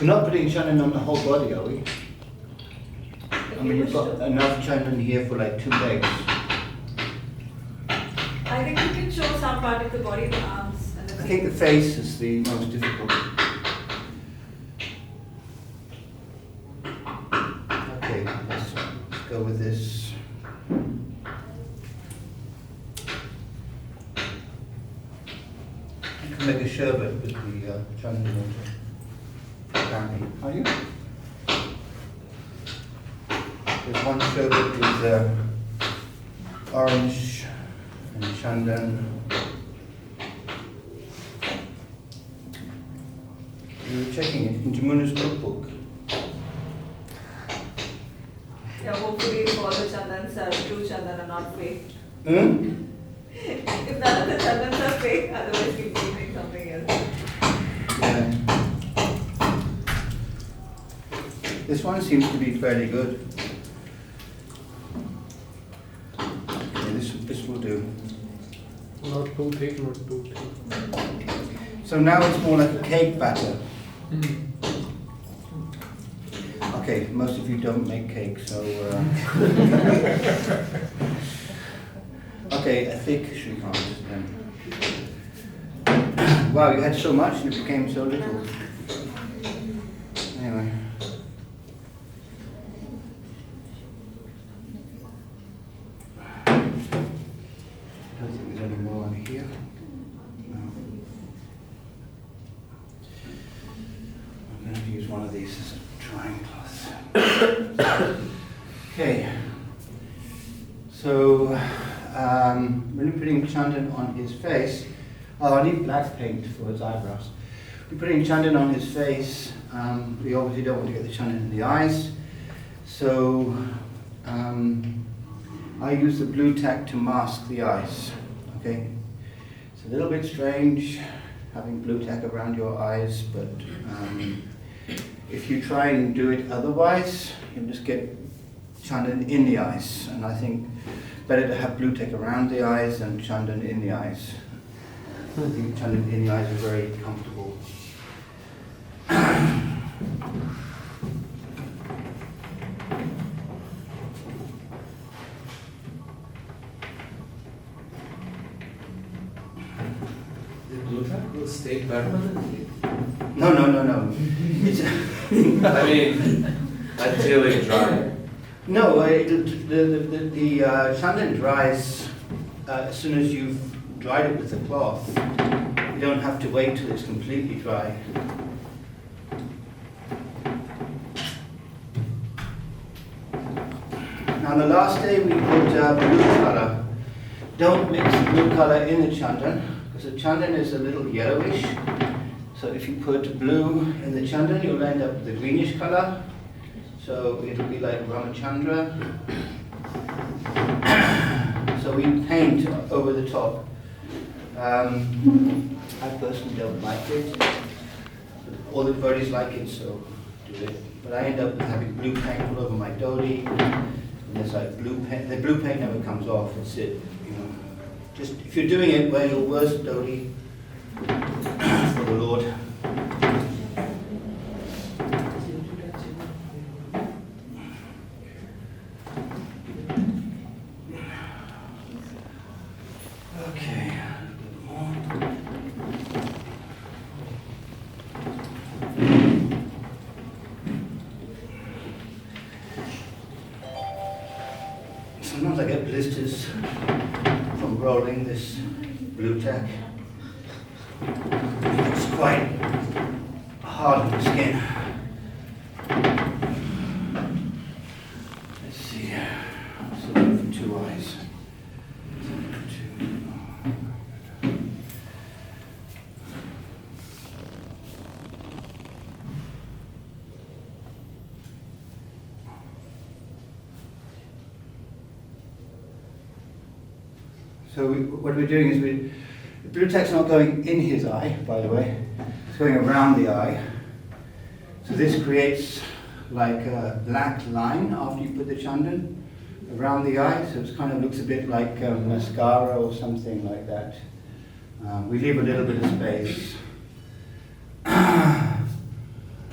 We're not putting chandon on the whole body, are we? I mean, you've got enough chandon here for like 2 legs. I think you can show some part of the body, the arms and the feet. I think the face is the most difficult. Okay, let's go with this. You can make a sherbet with the chandon water. Apparently. Are you? There's one sherbet with orange and chandon. We were checking it in Jamuna's cookbook. Yeah, hopefully all the chandans are true chandan and not fake. If none of the chandans are fake, otherwise we'll be doing something else. Yeah. This one seems to be fairly good. Okay, this will do. Not too thick, not too thick. So now it's more like a cake batter. Okay, most of you don't make cake, so okay, a thick shrikant then. Wow, you had so much and it became so little. Anyway. I don't think there's any more on here. No. I'm going to use one of these as a drying cloth. Okay. So, when we're putting chandon on his face, I need black paint for his eyebrows. We're putting chandon on his face. We obviously don't want to get the chandon in the eyes. So, I use the blue tack to mask the eyes. Okay, it's a little bit strange having blue tack around your eyes, but if you try and do it otherwise, you'll just get chandon in the eyes. And I think better to have blue tack around the eyes than chandon in the eyes. I think chandon in the eyes is very comfortable. Will stay permanently? No. It's I mean, until it dries. no, the chandon dries as soon as you've dried it with the cloth. You don't have to wait till it's completely dry. Now the last day we put blue color. Don't mix the blue color in the chandon, because the chandon is a little yellowish. So if you put blue in the chandon, you'll end up with a greenish color. So it'll be like Ramachandra. So we paint over the top. I personally don't like it. All the devotees like it, so do it. But I end up having blue paint all over my dhoti. And there's like blue paint. The blue paint never comes off. It's it. You know, just if you're doing it, wear your worst dhoti for the Lord. Okay. Sometimes I get blisters from rolling this blue tack. It's quite hard on the skin. Let's see. So for 2 eyes. So what we're doing is the blue tack's not going in his eye, by the way. It's going around the eye. So this creates like a black line after you put the chandan around the eye. So it kind of looks a bit like mascara or something like that. We leave a little bit of space.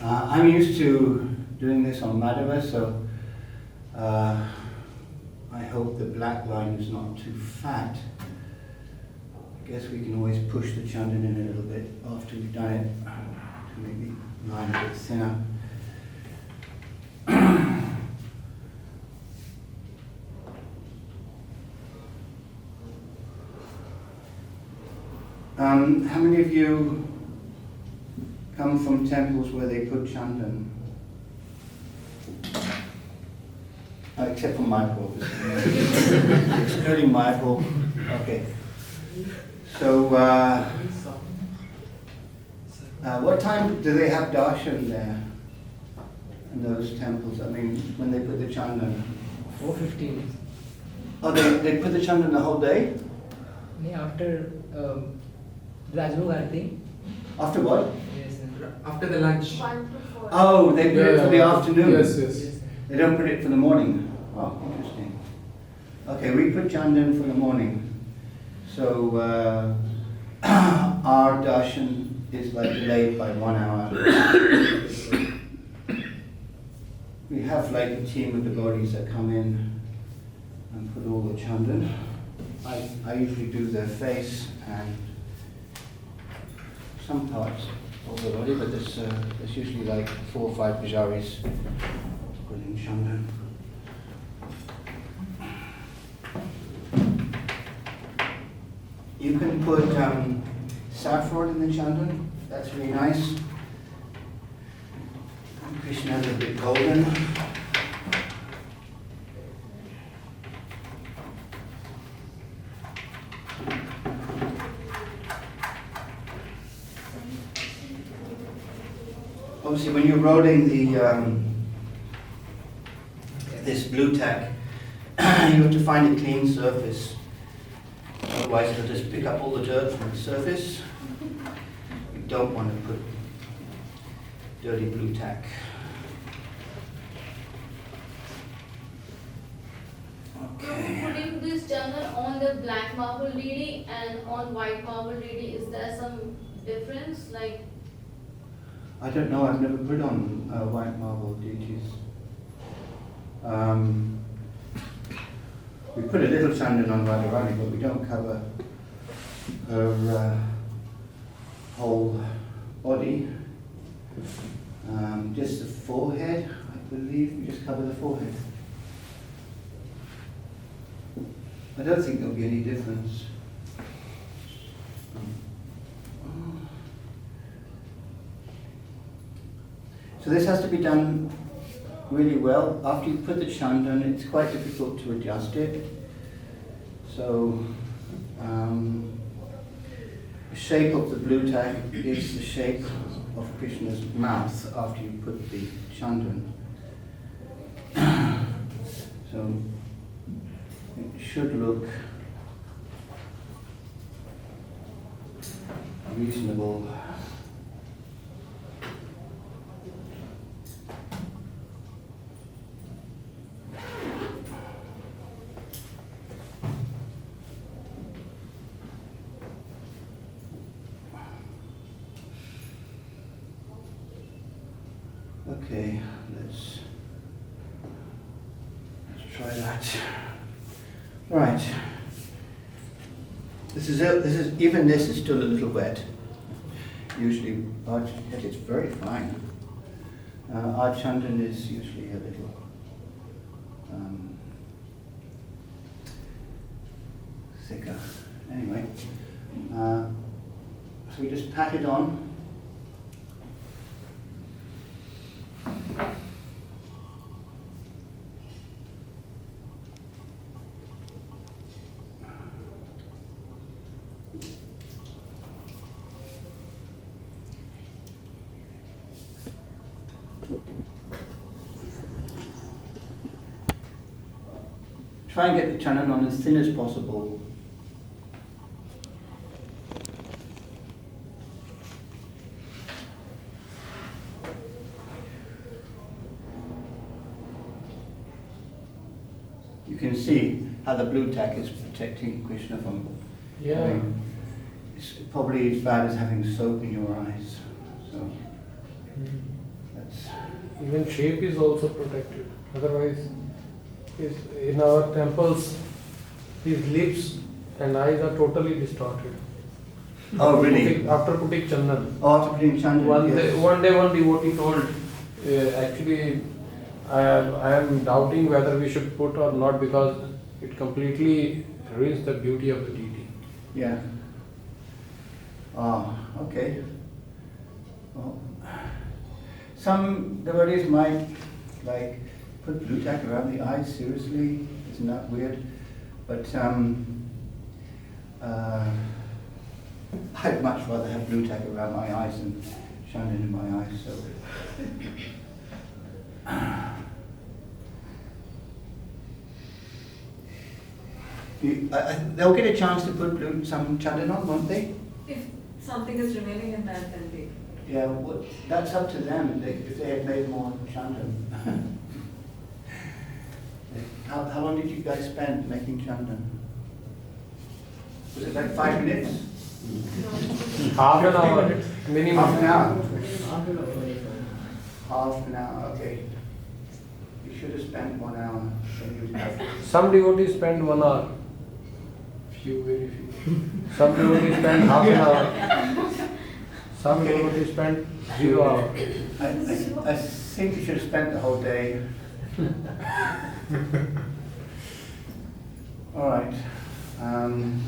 I'm used to doing this on Madhava, so I hope the black line is not too fat. I guess we can always push the chandon in a little bit after we've done it to maybe line a bit thinner. How many of you come from temples where they put chandon? Except for Mayapur, excluding Mayapur. Okay. So, what time do they have darshan there in those temples? I mean, when they put the chandon? 4:15. Oh, they put the chandon the whole day? Yeah, after Rajbhog Aarti. After what? Yes, sir. After the lunch. 1 to 4. Oh, they put it for the afternoon? Yes, yes. Yes. They don't put it for the morning? Oh, interesting. Okay, we put chandon for the morning. So, our darshan is like delayed by 1 hour. We have like a team of devotees that come in and put all the chandon. I usually do their face and some parts of the body, but there's usually like 4 or 5 pujaris putting chandon. You can put saffron in the chandon. That's really nice. Krishna is a bit golden. Obviously, when you're rolling the this blue tack, you have to find a clean surface. Otherwise, it'll just pick up all the dirt from the surface. You don't want to put dirty blue tack. Okay. Putting this chandon on the black marble deity and on white marble deity, is there some difference? Like, I don't know, I've never put on white marble deities. We put a little chandon on Radharani, but we don't cover her whole body. Just the forehead, I believe, we just cover the forehead. I don't think there'll be any difference. So this has to be done really well. After you put the chandon, it's quite difficult to adjust it. So the shape of the blue tag is the shape of Krishna's mouth after you put the chandon. So it should look reasonable. Okay, let's try that. All right. This is still a little wet. Usually, it's very fine. Our chandon is usually a little thicker. Anyway, so we just pat it on. Try and get the chandon on as thin as possible. You can see how the blue tack is protecting Krishna from. Yeah. I mean, it's probably as bad as having soap in your eyes. So that's Even shape is also protected. Otherwise, in our temples, his lips and eyes are totally distorted. Oh, really? After putting chandan. Oh, after putting chandon, One yes. day, one devotee told, actually, I am doubting whether we should put or not because it completely ruins the beauty of the deity. Yeah. Oh, okay. Well, some devotees might like put blue tack around the eyes. Seriously, isn't that weird? But I'd much rather have blue tack around my eyes than chandon in my eyes. So. They'll get a chance to put some chandon on, won't they? If something is remaining in that, then they. Yeah, well, that's up to them if they had made more chandon. How long did you guys spend making chandon? Was it like 5 minutes? Half an hour minimum. Half an hour? After the 25. Half an hour, okay. You should have spent 1 hour. Then you'd have. Some devotees spend 1 hour. Few, very few. Some devotees spend half an hour. Some devotees spend 0 hour. I think you should have spent the whole day. All right. I'm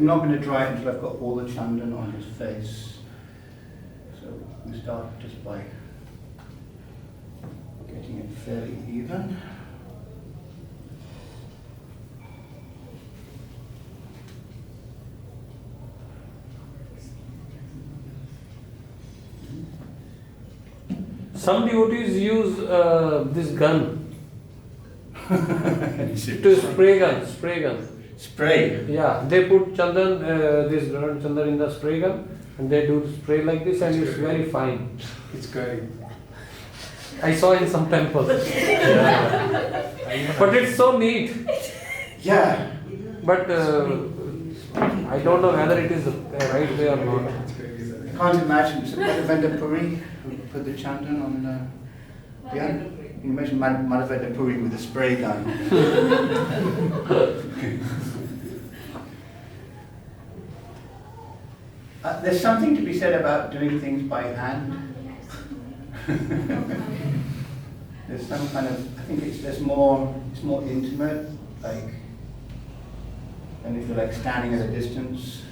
not going to dry it until I've got all the chandan on his face. So we start just by getting it fairly even. Some devotees use this gun to spray gun. Spray. Yeah, they put chandan, this ground chandan in the spray gun, and they do spray like this, and it's very fine. It's curry. I saw in some temples. But it's so neat. Yeah. But I don't know whether it is the right way or not. I can't imagine some Madhavendra Puri who put the chandon on the. Yeah? You can imagine Madhavendra Puri with a spray gun. There's something to be said about doing things by hand. There's some kind of, I think it's more intimate, like, and if you're like standing at a distance.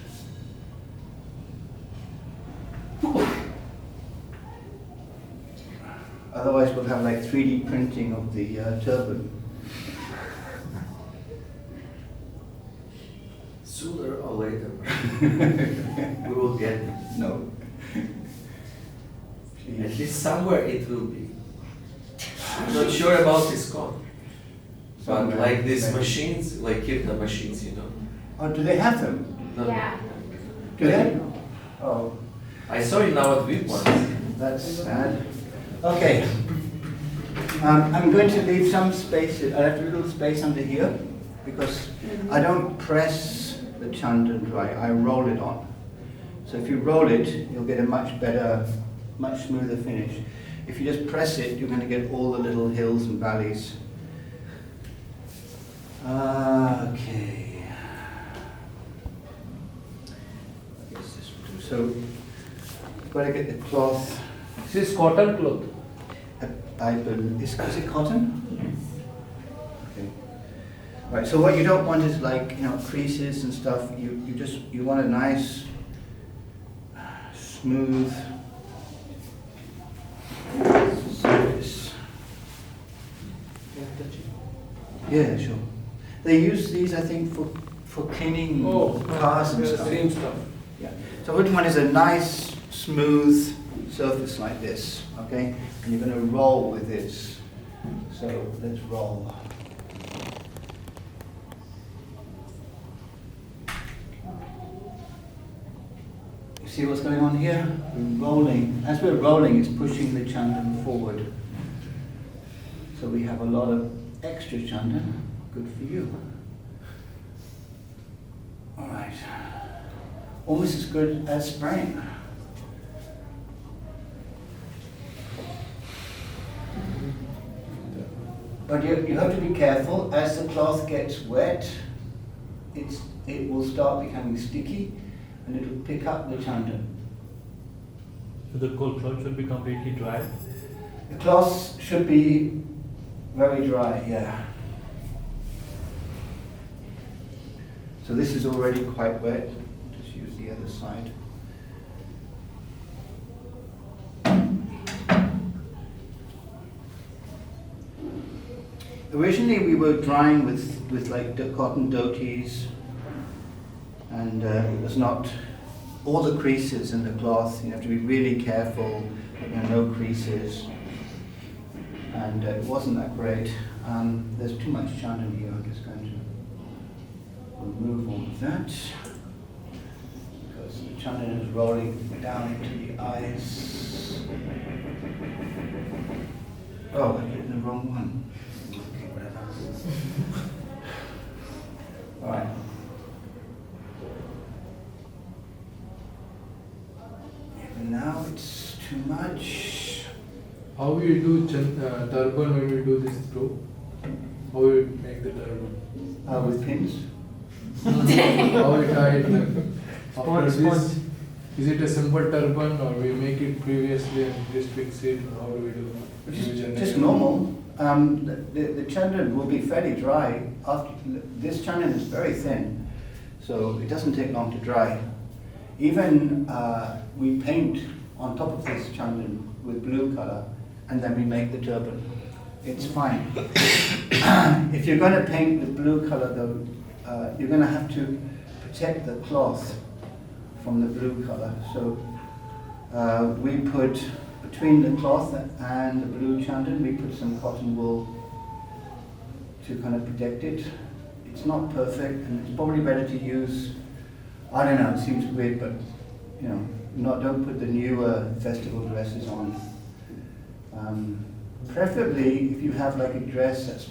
Otherwise we'll have like 3D printing of the turban. Sooner or later, we will get it. No. At least somewhere it will be. I'm not sure about ISKCON. But Somewhere, like these maybe. machines, like kirtan machines, you know. Oh, do they have them? No. Yeah. Do they? Oh, I saw in Navadvip once. that's sad. Okay. I'm going to leave some space, I have a little space under here, because I don't press the chandan dry, I roll it on. So if you roll it, you'll get a much better, much smoother finish. If you just press it, you're going to get all the little hills and valleys. Okay. I guess this will do. So, I've got to get the cloth. This is cotton cloth. I believe, is it cotton? Okay. Right, so what you don't want is like, creases and stuff. You want a nice, smooth surface. Yeah, sure. They use these, I think, for cleaning cars and stuff. Same stuff. Yeah. So what you want is a nice, smooth surface like this, okay? And you're going to roll with this. So let's roll. See what's going on here? We're rolling. As we're rolling, it's pushing the chandan forward. So we have a lot of extra chandan. Good for you. All right. Almost as good as spraying. But you have to be careful. As the cloth gets wet, it will start becoming sticky, and it will pick up the chandon. So the cold cloth should be completely dry. The cloth should be very dry, yeah. So this is already quite wet. Just use the other side. Originally we were drying with like cotton deities, and it was not all the creases in the cloth. You have to be really careful that there are no creases, and it wasn't that great. There's too much chandon here. I'm just going to remove all of that because the chandon is rolling down into the eyes. Oh, I did the wrong one. Okay, whatever. All right. Even now it's too much. How we do turban when we do this throw? How we make the turban? With pins. How we tie it? After Sponge. this, is it a simple turban or we make it previously and just fix it? How do we do? Just normal. The chandon will be fairly dry. After this chandon is very thin, so it doesn't take long to dry. Even we paint on top of this chandon with blue color, and then we make the turban. It's fine. If you're going to paint with blue color, though, you're going to have to protect the cloth from the blue color. So we put between the cloth and the blue chandon, we put some cotton wool to kind of protect it. It's not perfect, and it's probably better to use, I don't know, it seems weird, but you know, don't put the newer festival dresses on. Preferably, if you have like a dress that's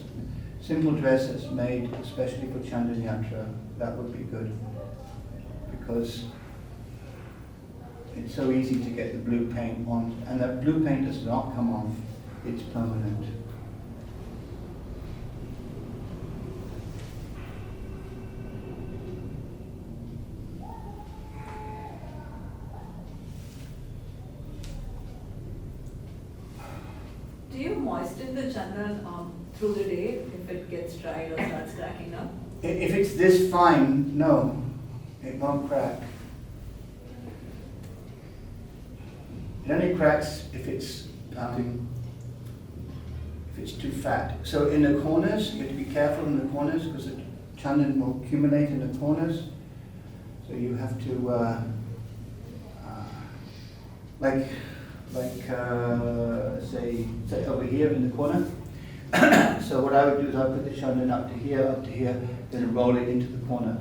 simple dress that's made especially for Chandan Yatra, that would be good, because it's so easy to get the blue paint on, and that blue paint does not come off, it's permanent. Do you moisten the chandan through the day if it gets dried or starts cracking up? If it's this fine, no, it won't crack. It only cracks if it's too fat. So in the corners, you have to be careful in the corners because the chandan will accumulate in the corners. So you have to, say over here in the corner. So what I would do is I would put the chandan up to here, then roll it into the corner,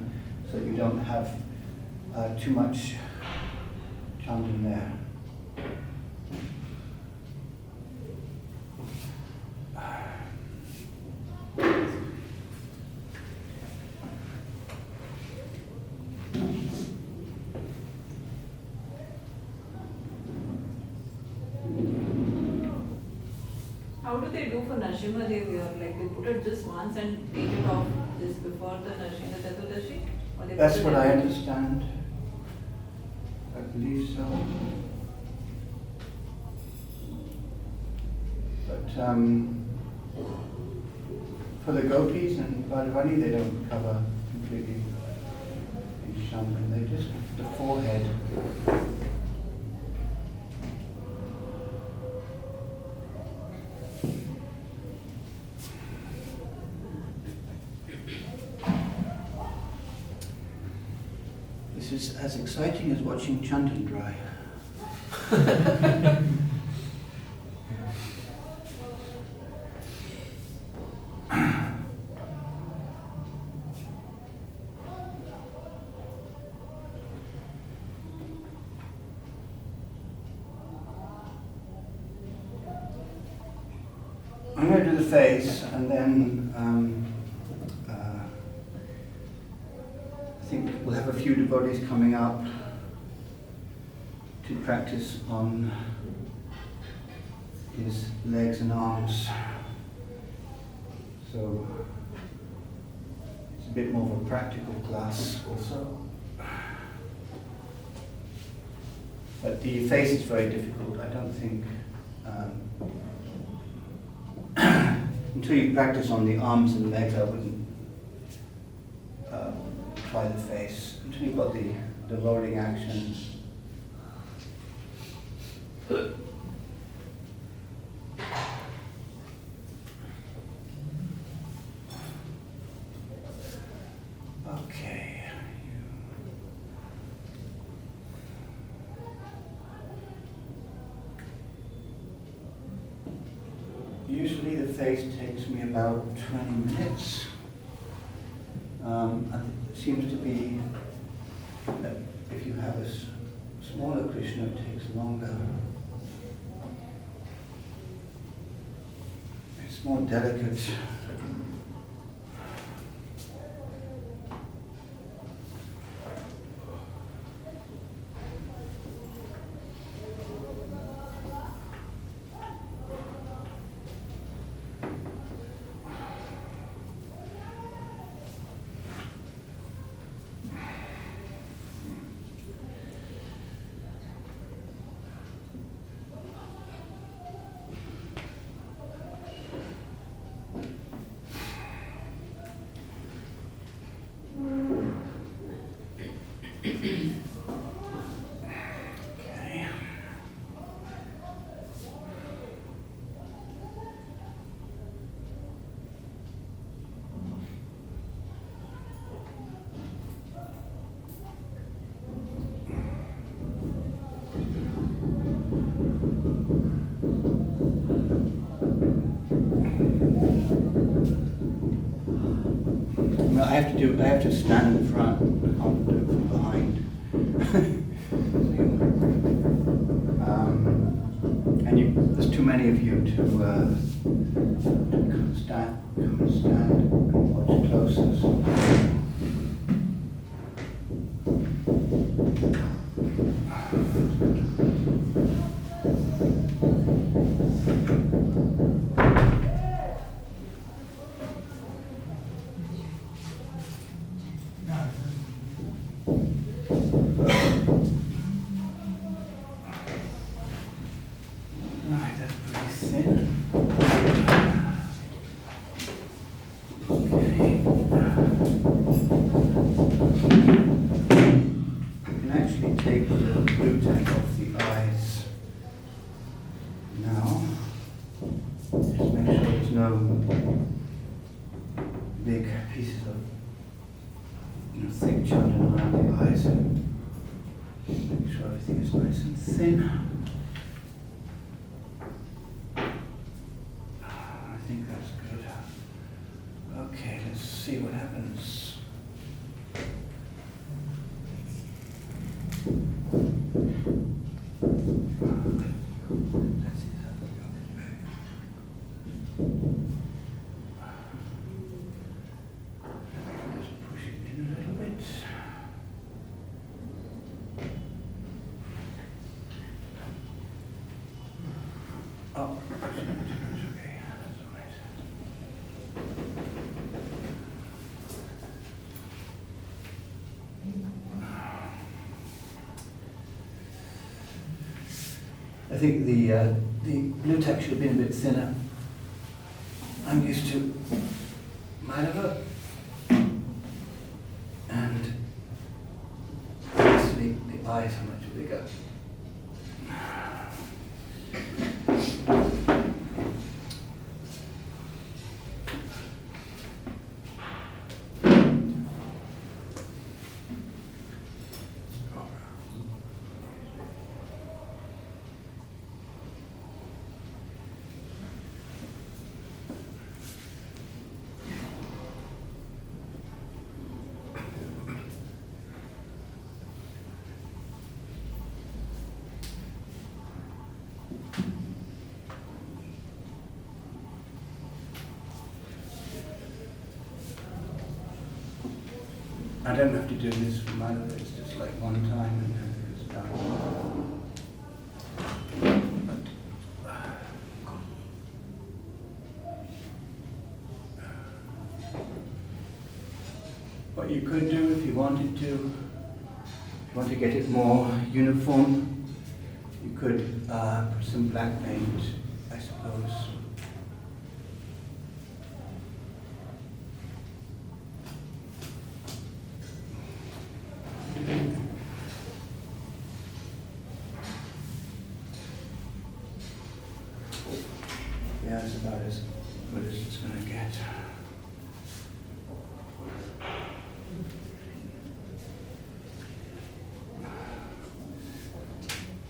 so you don't have too much chandan there. How do they do for Nrsimha Devi? Or like they put it just once and take it off just before the Nrsimha Chaturdashi? Or they That's put what it I in- understand. I believe so. But for the gopis and Vadavani, they don't cover completely in Chandan. They just the forehead. This is as exciting as watching Chandan dry. I'm going to do the face, and then I think we'll have a few devotees coming up to practice on his legs and arms. So it's a bit more of a practical class also. But the face is very difficult. I don't think until you practice on the arms and legs, I wouldn't try the face. Until you've got the rolling action. Okay. Usually the face takes me about 20 minutes. It seems to be that if you have a smaller Krishna, it takes longer. It's more delicate. Okay. No, I have to stand in front. I'll do it from behind. And there's too many of you to stand and watch closer. So. Right, that's pretty thin. Okay. You can actually take the blue tack off the eyes now. Just make sure there's no big pieces of thick chandon around the eyes. Make sure everything is nice and thin. I think that's good. Okay, let's see what happens. That's it. Just push it in a little bit. Oh, okay, that's all right. I think the blue tack should have been a bit thinner. I'm used to Madhava, and obviously the eyes are much bigger. I don't have to do this for my life, it's just like one time and then it's done. could do if you wanted to, if you want to get it more uniform, you could put some black paint, I suppose. Yeah, it's about as good as it's going to get.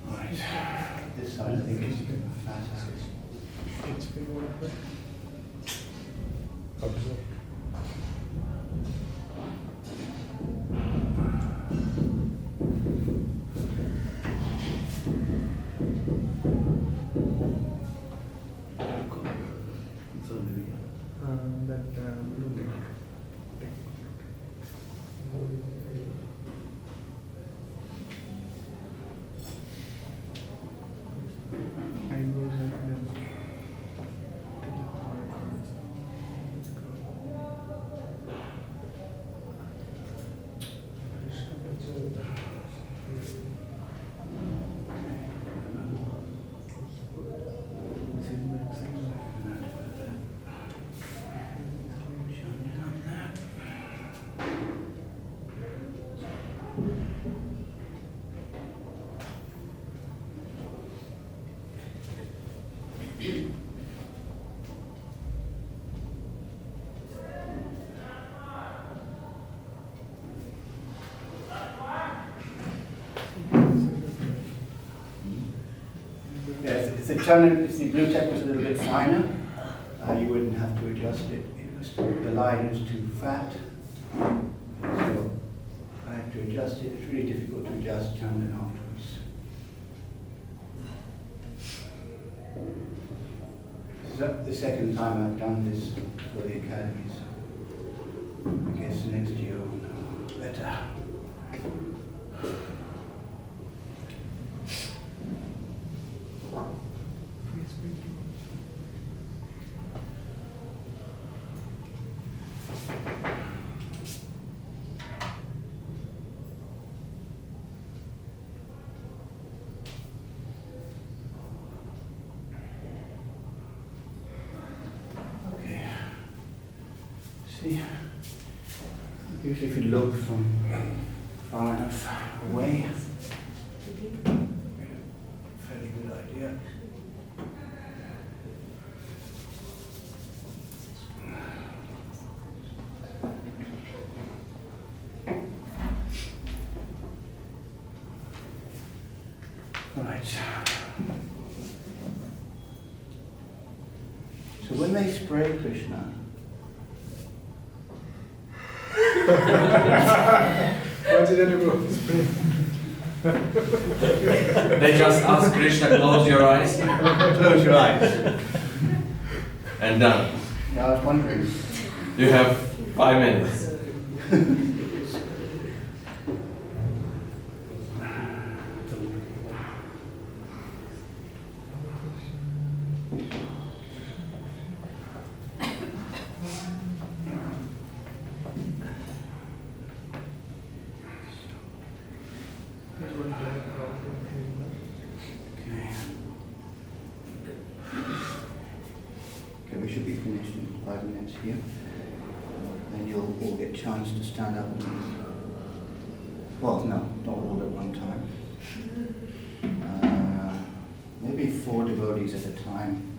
Right. This side, I think, is flatter. Observe. Yes, if the chandon, if the blue tech was a little bit finer, you wouldn't have to adjust it. The line is too fat, so I have to adjust it. It's really difficult to adjust chandon afterwards. This is the second time I've done this for the academy, so I guess next year will know better. See, usually if you look from far enough away, fairly good idea. Right. So when they spray Krishna, They just ask Krishna, close your eyes, close your eyes. and done. Yeah, I was wondering. You have 5 minutes. Okay, we should be finished in 5 minutes here. Then you'll all get a chance to stand up. Well, no, not all at one time. Maybe 4 devotees at a time.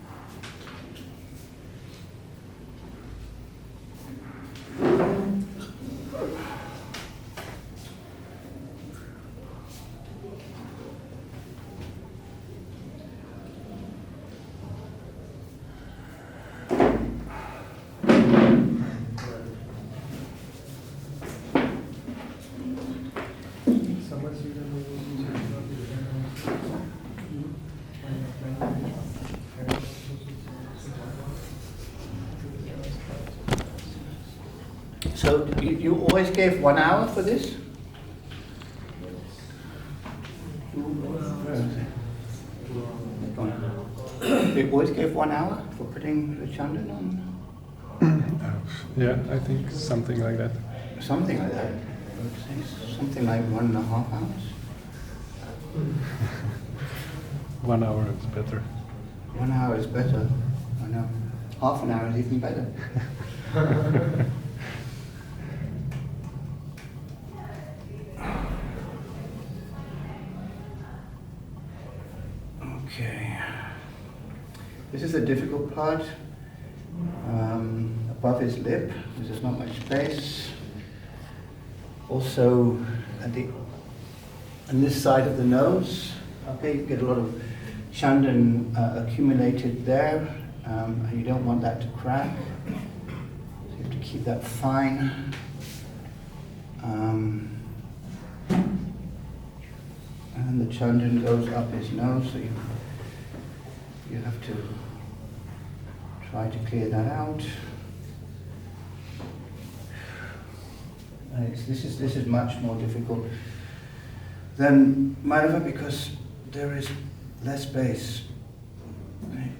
So you always gave 1 hour for this? You always gave 1 hour for putting the chandon on? Yeah, I think something like that. something like that. I would say something like 1.5 hours. 1 hour is better. 1 hour is better. I know. Half an hour is even better. Okay. This is the difficult part. Above his lip, there's not much space. Also, on this side of the nose, okay, you get a lot of chandon accumulated there, and you don't want that to crack. So you have to keep that fine. And the chandon goes up his nose, so you have to try to clear that out. And this is much more difficult than Madhava because there is less space. Right?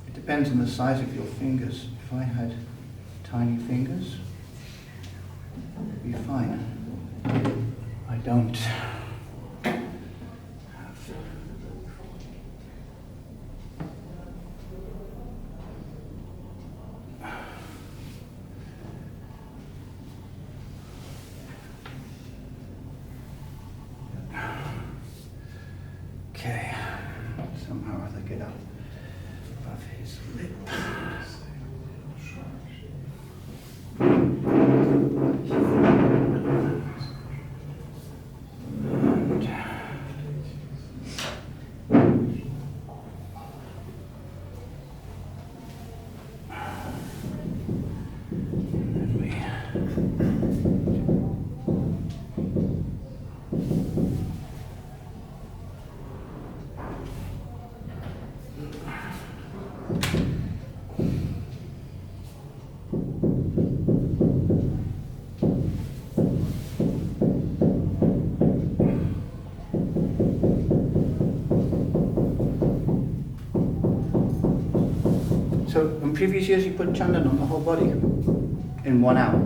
It depends on the size of your fingers. If I had tiny fingers, it'd be fine. I don't. Okay, somehow or other get up above his lip. So in previous years you put chandon on the whole body in 1 hour.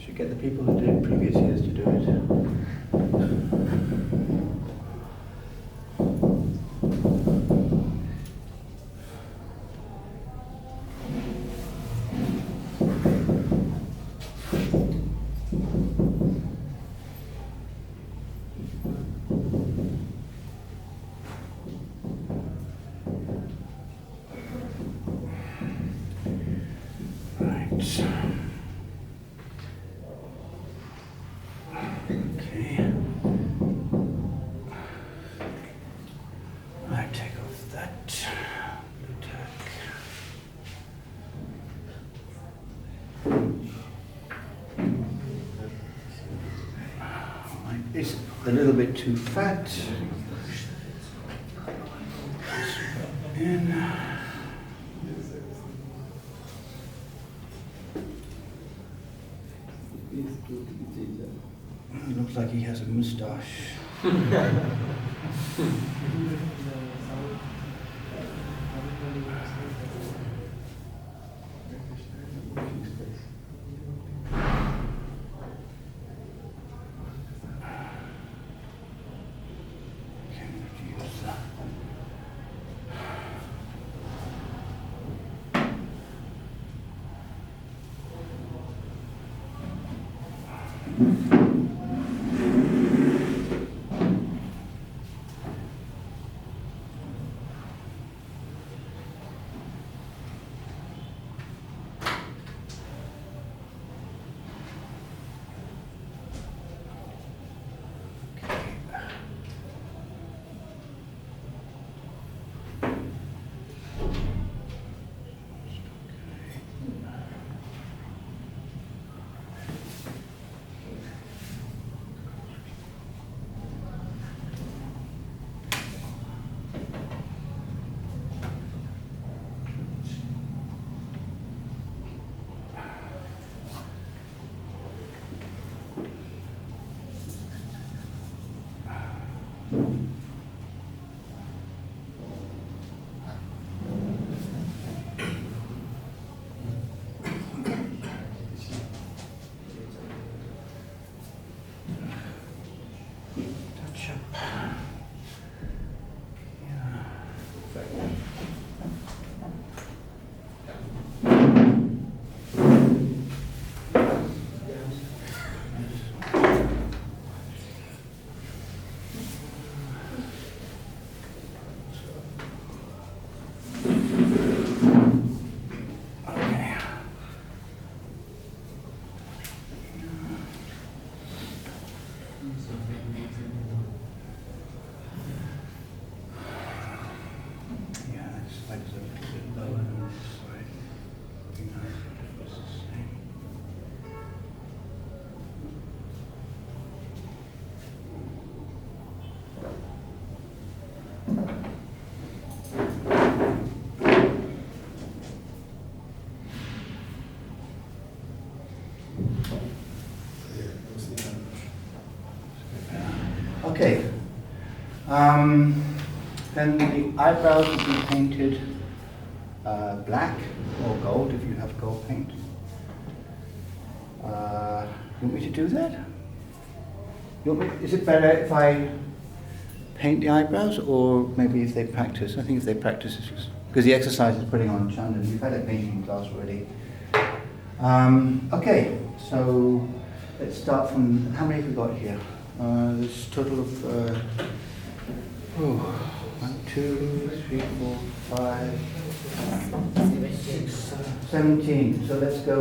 Should get the people who did it previous years to do it. Okay. I take off that blue tack. It's a little bit too fat. In. It looks like he has a moustache. Okay. Then the eyebrows will be painted black or gold if you have gold paint. You want me to do that? Is it better if I paint the eyebrows, or maybe if they practice? I think if they practice, because the exercise is putting on chandon. You've had a painting class already. Okay, so let's start from, how many have we got here? There's a total of 1, 2, 3, 4, 5, 6, 17. So let's go.